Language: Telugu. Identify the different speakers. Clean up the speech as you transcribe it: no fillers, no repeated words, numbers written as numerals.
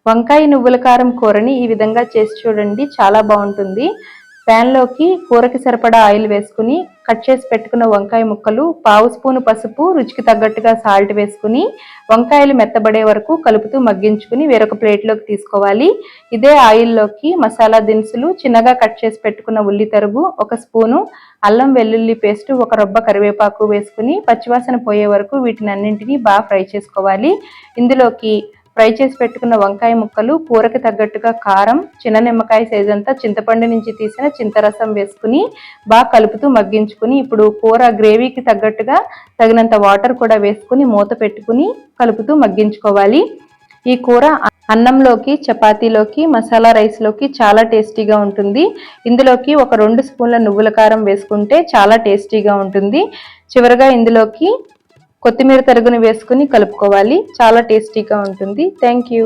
Speaker 1: వంకాయ నువ్వుల కారం కూరని ఈ విధంగా చేసి చూడండి, చాలా బాగుంటుంది. ప్యాన్లోకి కూరకి సరిపడా ఆయిల్ వేసుకుని కట్ చేసి పెట్టుకున్న వంకాయ ముక్కలు, పావు స్పూను పసుపు, రుచికి తగ్గట్టుగా సాల్ట్ వేసుకుని వంకాయలు మెత్తబడే వరకు కలుపుతూ మగ్గించుకుని వేరొక ప్లేట్లోకి తీసుకోవాలి. ఇదే ఆయిల్లోకి మసాలా దినుసులు, చిన్నగా కట్ చేసి పెట్టుకున్న ఉల్లి తరుగు, 1 స్పూను అల్లం వెల్లుల్లి పేస్టు, 1 రొబ్బ కరివేపాకు వేసుకుని పచ్చివాసన పోయే వరకు వీటిని అన్నింటినీ బాగా ఫ్రై చేసుకోవాలి. ఇందులోకి ఫ్రై చేసి పెట్టుకున్న వంకాయ ముక్కలు, కూరకి తగ్గట్టుగా కారం, చిన్న నిమ్మకాయ సైజ్ అంతా చింతపండు నుంచి తీసిన చింతరసం వేసుకుని బాగా కలుపుతూ మగ్గించుకుని ఇప్పుడు కూర గ్రేవీకి తగ్గట్టుగా తగినంత వాటర్ కూడా వేసుకుని మూత పెట్టుకుని కలుపుతూ మగ్గించుకోవాలి. ఈ కూర అన్నంలోకి, చపాతీలోకి, మసాలా రైస్లోకి చాలా టేస్టీగా ఉంటుంది. ఇందులోకి ఒక 2 స్పూన్ల నువ్వుల కారం వేసుకుంటే చాలా టేస్టీగా ఉంటుంది. చివరగా ఇందులోకి కొత్తిమీర తరుగుని వేసుకుని కలుపుకోవాలి. చాలా టేస్టీగా ఉంటుంది. Thank you.